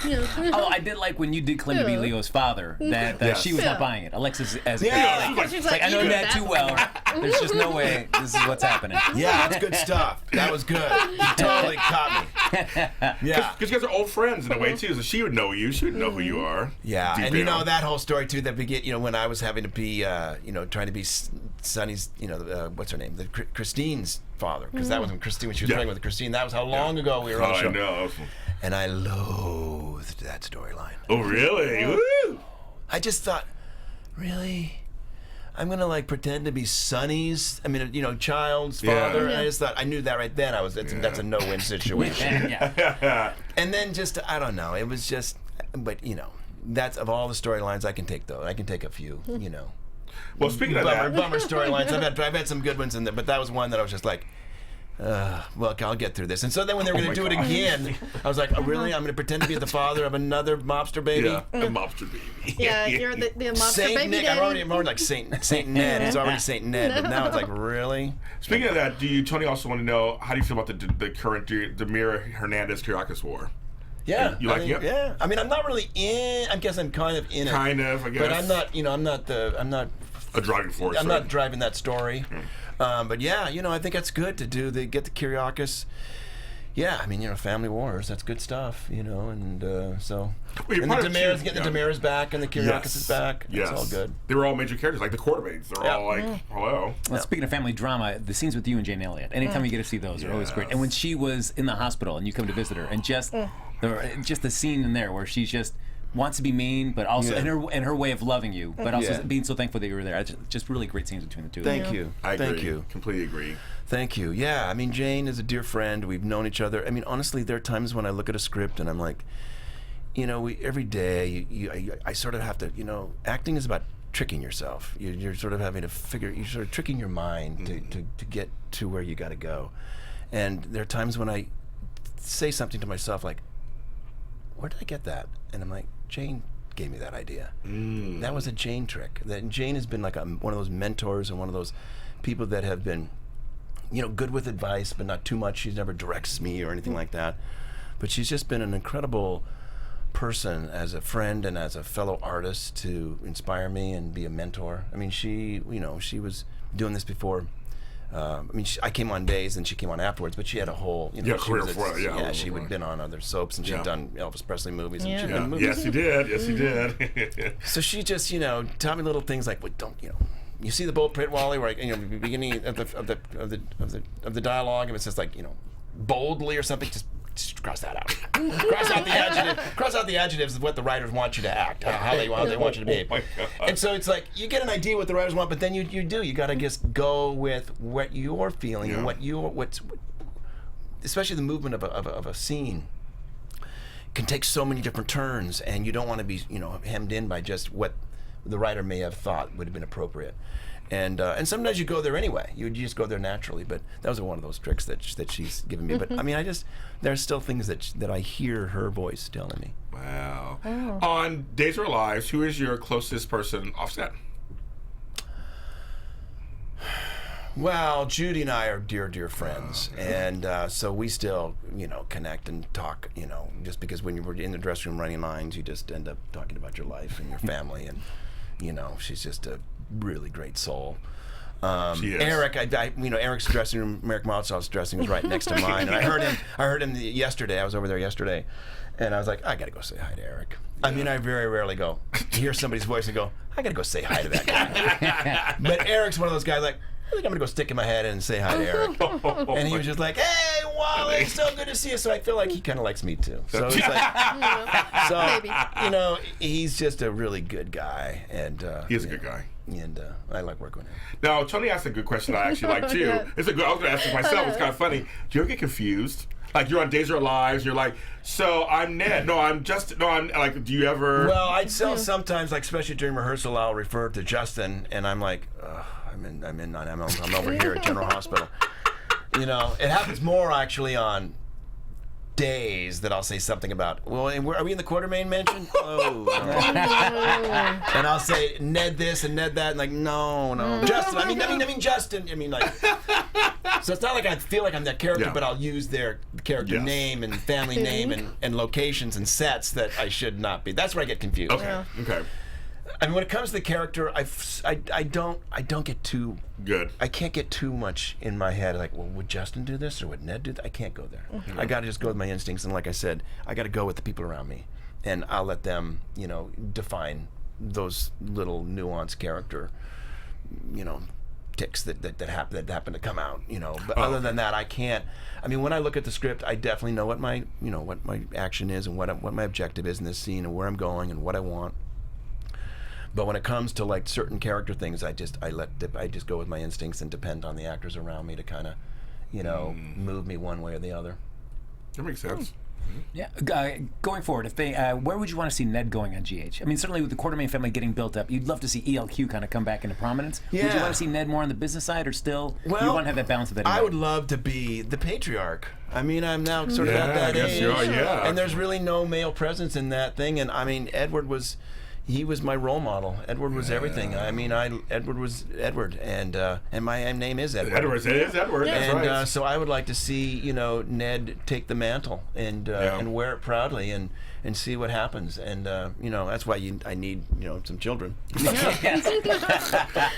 Oh, I did like when you did claim to be Leo's father, that she was not buying it. Alexis, she's like, I know Ned too well. There's just no way this is what's happening. Yeah, that's good stuff. That was good. You totally caught me. Yeah. Because you guys are old friends in a way, too, so she would know you. She would know who you are. Yeah, and that whole story, too, that when I was having to be, trying to be Sonny's, what's her name? Christine's father, because that was when she was pregnant with Christine. That was how long ago we were on the show. I know. And I loathed that storyline. Oh, really? Woo! I just thought, really? I'm gonna pretend to be Sonny's, child's father. I just thought, I knew that right then. That's a no-win situation. And then I don't know. It was just, but that's of all the storylines I can take though. I can take a few. Well, speaking of that, bummer storylines. I've had some good ones in there, but that was one that I was just like, well, I'll get through this. And so then when they were going to do it again, I was like, oh, really? I'm going to pretend to be the father of another mobster baby? Yeah, a mobster baby. Yeah, you're the mobster Saint baby Nick. daddy. I'm already like Saint Ned. It's already Saint Ned. But now it's like, really? Speaking of that, Tony also want to know, how do you feel about the current Demira Hernandez-Kiriakis war? Yeah. You like it? Yeah. I mean, I'm not really in. I guess I'm kind of in it. Kind of, I guess. But I'm not, I'm not a driving force. I'm not driving that story. But yeah, I think that's good to do. They get the Kiriakis. Yeah, I mean, family wars. That's good stuff. And so. Well, and the Demira's getting the Demira's back, and the Kiriakis is back. Yes. It's all good. They were all major characters, like the quarterbacks. They're all like, hello. Well, speaking of family drama, the scenes with you and Jane Elliott. Anytime you get to see those, are always great. And when she was in the hospital and you come to visit her, and just the scene in there where she's just wants to be mean, but also in her way of loving you, but also being so thankful that you were there. Just really great scenes between the two. Thank you. I agree. Thank you. Completely agree. Thank you. Yeah, I mean, Jane is a dear friend. We've known each other. I mean, honestly, there are times when I look at a script and I'm like, every day I sort of have to, acting is about tricking yourself. You're sort of having to you're sort of tricking your mind to get to where you got to go. And there are times when I say something to myself like, where did I get that? And I'm like, Jane gave me that idea. That was a Jane trick. That Jane has been like one of those mentors and one of those people that have been, good with advice, but not too much. She never directs me or anything like that. But she's just been an incredible person as a friend and as a fellow artist to inspire me and be a mentor. I mean, she was doing this before. I came on days and she came on afterwards, but she had a whole, career for it. she had been on other soaps and she'd done Elvis Presley movies and she'd done movies. Yes, you did. Yes, you did. So she just, taught me little things like, well, don't, you see the bold print, Wally, where the beginning of the dialogue, and it says like, boldly or something, just cross that out. Cross out the adjectives of what the writers want you to act, how they want you to behave. And so it's like you get an idea what the writers want, but then you got to just go with what you're feeling and what's especially the movement of a scene can take so many different turns, and you don't want to be hemmed in by just what the writer may have thought would have been appropriate. And sometimes you go there anyway. You just go there naturally. But that was one of those tricks that she's given me. But I mean, there's still things that I hear her voice telling me. Wow. On Days of Our Lives, who is your closest person off set? Well, Judy and I are dear friends, and so we still connect and talk. Just because when you're in the dressing room running lines, you just end up talking about your life and your family, and she's just a really great soul. She is. Eric, Eric's dressing room, Merrick Mozart's dressing room is right next to mine, and I heard him yesterday. I was over there yesterday, and I was like, I gotta go say hi to Eric. I mean, I very rarely hear somebody's voice and go, I gotta go say hi to that guy. But Eric's one of those guys like, I think I'm gonna go stick in my head and say hi to Eric. And he was just like, hey, Wally, so good to see you. So I feel like he kind of likes me too. So he's like, he's just a really good guy, and He's a good guy. And I like working with him. Now, Tony asked a good question I actually like too. I was gonna ask it myself. It's kind of funny. Do you ever get confused? Like you're on Days of Our Lives, you're like, so I'm Ned. No, I'm Justin. No, I'm like, do you ever? Well, I'd sometimes, like especially during rehearsal, I'll refer to Justin, and I'm like, I'm over here at General Hospital. It happens more actually on days that I'll say something about, well, are we in the Quartermain mansion? Oh, no. And I'll say Ned this and Ned that, and like, no, Justin. I mean Justin. I mean, like, so it's not like I feel like I'm that character, but I'll use their character name and family name and locations and sets that I should not be. That's where I get confused. Okay. I mean, when it comes to the character, I don't get too good. I can't get too much in my head. Like, well, would Justin do this or would Ned do that? I can't go there. I got to just go with my instincts, and like I said, I got to go with the people around me, and I'll let them, define those little nuanced character, ticks that happen to come out. But other than that, I can't. I mean, when I look at the script, I definitely know what my action is and what my objective is in this scene and where I'm going and what I want. But when it comes to like certain character things, I just go with my instincts and depend on the actors around me to kind of, move me one way or the other. That makes sense. Yeah, going forward, if they, where would you want to see Ned going on GH? I mean, certainly with the Quartermain family getting built up, you'd love to see ELQ kind of come back into prominence. Yeah. Would you want to see Ned more on the business side, or still you want to have that balance of that? I would love to be the patriarch. I mean, I'm now sort of at that age, and there's really no male presence in that thing. And I mean, Edward was my role model. Edward was everything. I mean, Edward was Edward, and my name is Edward. It is Edward. Yeah. That's right. So I would like to see Ned take the mantle and wear it proudly and see what happens. And that's why I need some children. Well,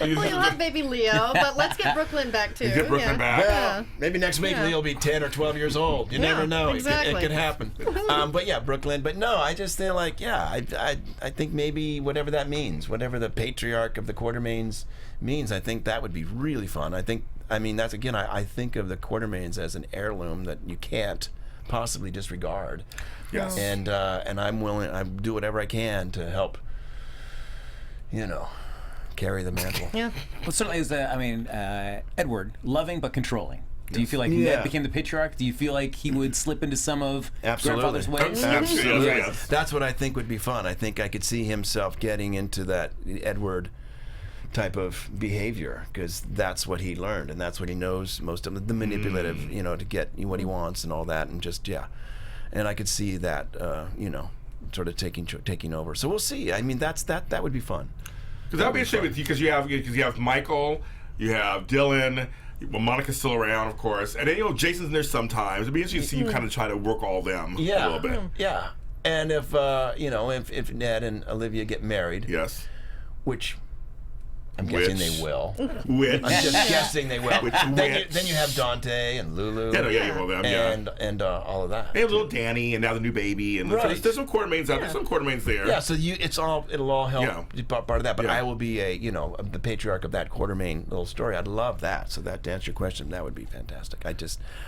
you'll have baby Leo, but let's get Brooklyn back too. Get Brooklyn back. Well, maybe next week Leo will be 10 or 12 years old. You never know. Exactly. It could happen. But yeah, Brooklyn. But no, I just feel like I think maybe whatever that means, whatever the patriarch of the Quartermains means, I think that would be really fun. I think that's again. I think of the Quartermains as an heirloom that you can't possibly disregard. Yes. And I'm willing. I do whatever I can to help. Carry the mantle. Yeah. Well, certainly is Edward, loving but controlling. Do you feel like Ned became the patriarch? Do you feel like he would slip into some of grandfather's ways? Absolutely. Yes. That's what I think would be fun. I think I could see himself getting into that Edward type of behavior, because that's what he learned and that's what he knows most of, the manipulative, to get what he wants and all that, and just and I could see that sort of taking over. So we'll see. I mean, that would be fun. Because that would be interesting with you, because you have Michael, you have Dylan. Well, Monica's still around, of course, and then Jason's in there sometimes. It'd be interesting to see you kind of try to work all them a little bit. Yeah, and if if Ned and Olivia get married, yes, which I'm guessing they will. Which I'm just guessing they will. Then you have Dante and Lulu. And all of that. They have little Danny, and now the new baby, and there's some Quartermains out. There's some Quartermains there. Yeah, so it'll all help be part of that. But I will be the patriarch of that Quartermain little story. I'd love that. So that, to answer your question, that would be fantastic.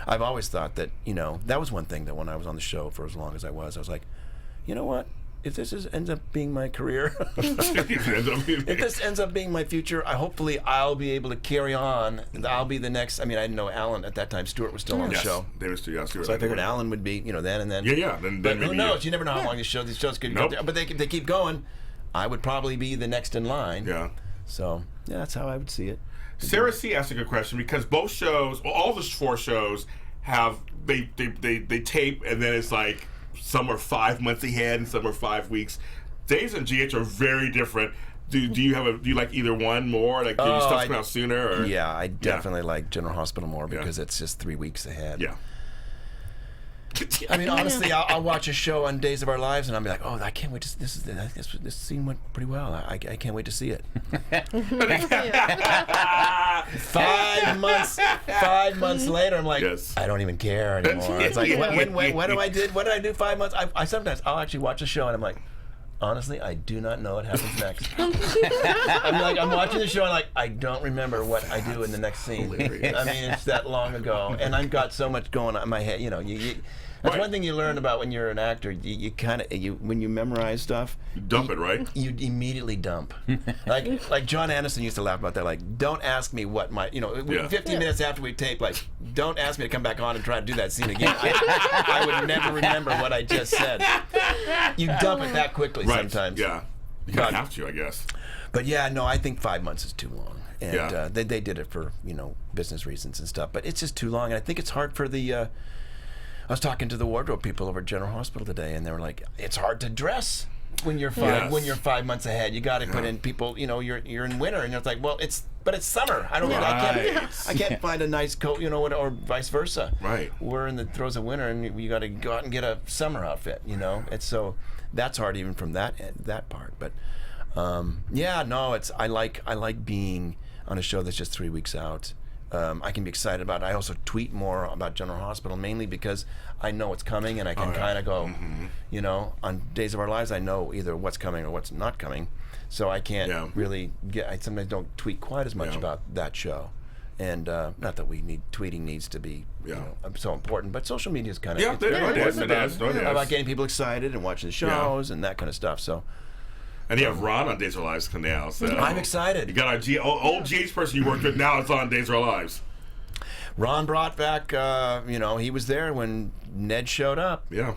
I've always thought that that was one thing that when I was on the show for as long as I was like, you know what? If this ends up being my career, if this ends up being my future, hopefully I'll be able to carry on. I'll be the next. I mean, I didn't know Alan at that time. Stuart was still on the show. David Stewart. So I figured Alan would be, then and then. Yeah. But who knows? You never know how long these shows could go. But they keep going. I would probably be the next in line. Yeah. So that's how I would see it. Sarah C asked a good question, because both shows, all the 4 shows, have they tape, and then it's like, some are 5 months ahead and some are 5 weeks. Days and GH are very different. Do you like either one more? Like, do your stuff come out sooner? Or? Yeah, I definitely like General Hospital more because it's just 3 weeks ahead. Yeah. I mean, honestly, I'll watch a show on Days of Our Lives and I'll be like, oh, I can't wait to. This scene went pretty well. I can't wait to see it. 5 months later, I'm like, I don't even care anymore. It's like, what did I do 5 months? I sometimes I'll actually watch a show and I'm like, honestly, I do not know what happens next. I'm watching the show and I don't remember what I do in the next scene. Hilarious. I mean, it's that long ago, and I've got so much going on in my head. That's one thing you learn about when you're an actor. You kind of when you memorize stuff, you dump it, right? You immediately dump. like John Anderson used to laugh about that. Like, don't ask me what my 15 minutes after we tape. Like, don't ask me to come back on and try to do that scene again. I would never remember what I just said. You dump it that quickly sometimes. Yeah, you kind of have to, I guess. But yeah, no, I think 5 months is too long. And they did it for business reasons and stuff. But it's just too long, and I think it's hard for the. I was talking to the wardrobe people over at General Hospital today, and they were like, "It's hard to dress when you're 5 months ahead. You got to put in people. You're in winter, and it's like, well, it's summer. I don't. I can't find a nice coat, or vice versa. Right. We're in the throes of winter, and you got to go out and get a summer outfit. It's so that's hard even from that part. But I like being on a show that's just 3 weeks out. I can be excited about it. I also tweet more about General Hospital, mainly because I know what's coming, and I can kind of go, on Days of Our Lives, I know either what's coming or what's not coming, so I can't really I sometimes don't tweet quite as much about that show, and not that tweeting needs to be so important, but social media is kind of about getting people excited and watching the shows and that kind of stuff. So. And you have Ron on Days of Our Lives now, so I'm excited. You got our old GH person you worked with now. It's on Days of Our Lives. Ron brought back, he was there when Ned showed up. Yeah.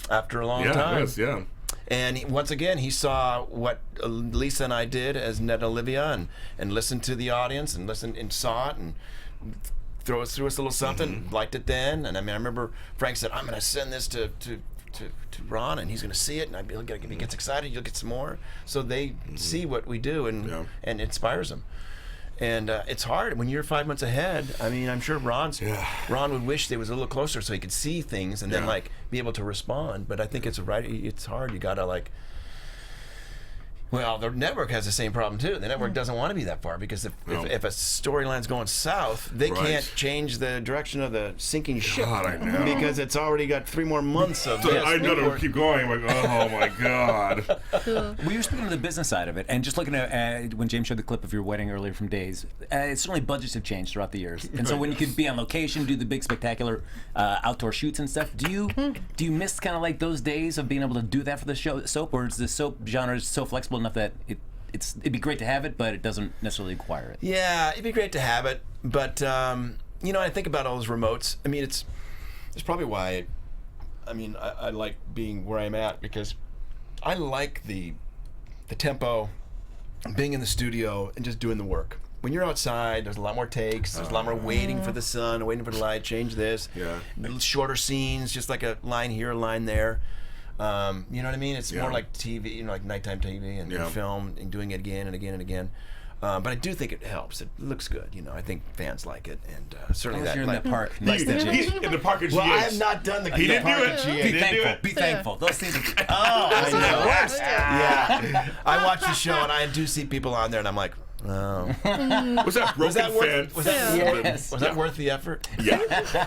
After a long Yeah, time. it was, yeah. And once again, he saw what Lisa and I did as Ned and Olivia, and listened to the audience and saw it and threw us a little something. Liked it then, and I remember Frank said, "I'm going to send this to Ron, and he's going to see it, and if he gets excited, you'll get some more." So they see what we do, and it inspires them. And it's hard when you're 5 months ahead. I mean, I'm sure Ron would wish they was a little closer so he could see things and then be able to respond. But I think it's hard. You gotta well, the network has the same problem too. The network doesn't want to be that far because if a storyline's going south, they can't change the direction of the sinking ship because it's already got 3 more months of this. I know to keep going. I'm like, oh my God. We were speaking to the business side of it, and just looking at when James showed the clip of your wedding earlier from Days, certainly budgets have changed throughout the years. And so when you could be on location, do the big spectacular outdoor shoots and stuff, do you miss kind of like those days of being able to do that for the soap, or is the soap genre so flexible enough that it'd be great to have it, but it doesn't necessarily require it? Yeah, it'd be great to have it, but I think about all those remotes. I mean, it's probably why. I like being where I'm at because I like the tempo, being in the studio and just doing the work. When you're outside, there's a lot more takes. There's a lot more waiting for the sun, waiting for the light, change this. Yeah. Shorter scenes, just like a line here, a line there. You know what I mean? It's more like TV, like nighttime TV and film and doing it again and again and again. But I do think it helps. It looks good. I think fans like it, and certainly that. You're in the park. He's in the park at GH. Well, I have not done the He didn't do park it. at GH. Be thankful. Those things. I know. Yeah. I watch the show and I do see people on there, and I'm like, oh. Was that worth the effort? Yeah.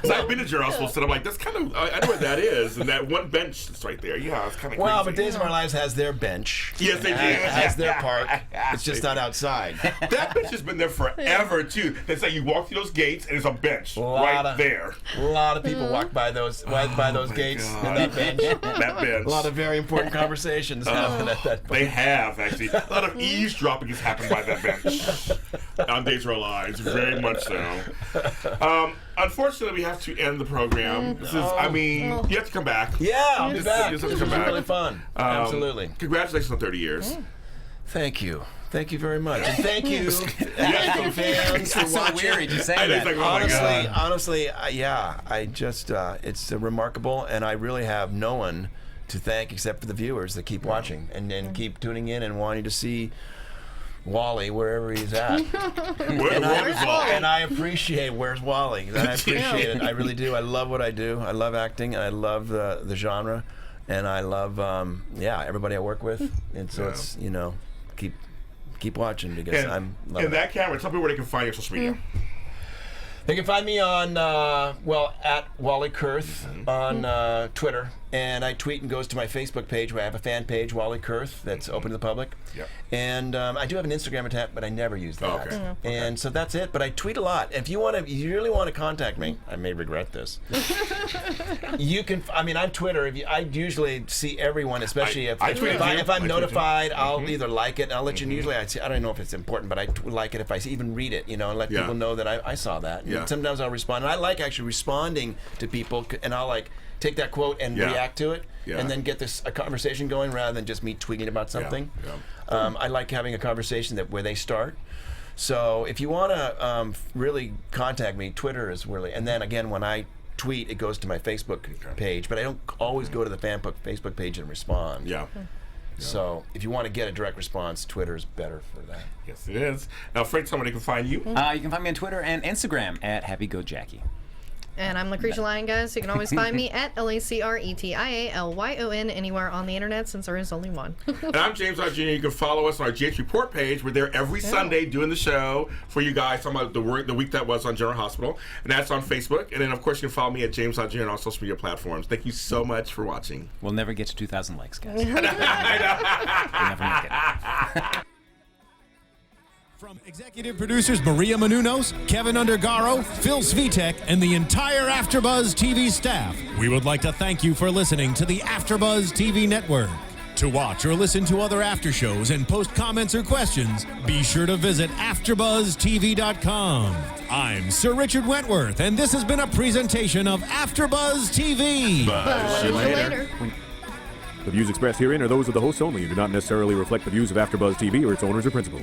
I've been to General Hospital, and I'm like, that's kind of, I know what that is. And that one bench that's right there. Yeah, it's kind of well, crazy. but Days of Our Lives has their bench. Yes, they do. Has their park. It's just not outside. That bench has been there forever, too. That's like you walk through those gates, and there's a bench there. A lot of people walk by those gates and that bench. That bench. A lot of very important conversations happen at that point. They have, actually. A lot of eavesdropping has happened by that bench. On Days of Our Lives, very much so. Unfortunately, we have to end the program. This is, you have to come back. Yeah, I'll be back. This was really fun. Absolutely. Congratulations on 30 years. Thank you. Thank you very much. And thank you, fans, for watching. So weird you saying that. Like, oh honestly, I just, it's remarkable, and I really have no one to thank except for the viewers that keep watching and keep tuning in and wanting to see Wally wherever he's at. And I appreciate where's Wally. And I appreciate it. I really do. I love what I do. I love acting. I love the genre, and I love everybody I work with. And so it's keep watching because I'm loving that camera. Tell people where they can find your social media. They can find me on, at Wally Kurth on Twitter. And I tweet and goes to my Facebook page where I have a fan page, Wally Kurth, that's open to the public. Yep. And I do have an Instagram account, but I never use that. Okay. And so that's it. But I tweet a lot. If you really want to contact me, I may regret this. You can. On Twitter. I usually see everyone, especially if I'm notified. I'll either like it, and I'll let you. Usually, I don't know if it's important, but I like it if I even read it. And let people know that I saw that. And sometimes I'll respond, and I like actually responding to people, and I'll take that quote and react to it, and then get a conversation going rather than just me tweeting about something. I like having a conversation where they start. So if you want to really contact me, Twitter is really, and then again when I tweet, it goes to my Facebook page, but I don't always go to the Facebook page and respond. So if you want to get a direct response, Twitter is better for that. Yes, it is. Now, Frank, somebody can find you. You can find me on Twitter and Instagram at HappyGoJackie. And I'm Lacretia Lyon, guys. So you can always find me at LacretiaLyon anywhere on the internet, since there is only one. And I'm James Lott Jr. You can follow us on our GH Report page. We're there every Sunday doing the show for you guys, talking about the week that was on General Hospital. And that's on Facebook. And then, of course, you can follow me at James Lott Jr. on all social media platforms. Thank you so much for watching. We'll never get to 2,000 likes, guys. We'll never make it. From executive producers Maria Menounos, Kevin Undergaro, Phil Svitek, and the entire AfterBuzz TV staff, we would like to thank you for listening to the AfterBuzz TV network. To watch or listen to other after shows and post comments or questions, be sure to visit AfterBuzzTV.com. I'm Sir Richard Wentworth, and this has been a presentation of AfterBuzz TV. Buzz you later. The views expressed herein are those of the hosts only and do not necessarily reflect the views of AfterBuzz TV or its owners or principals.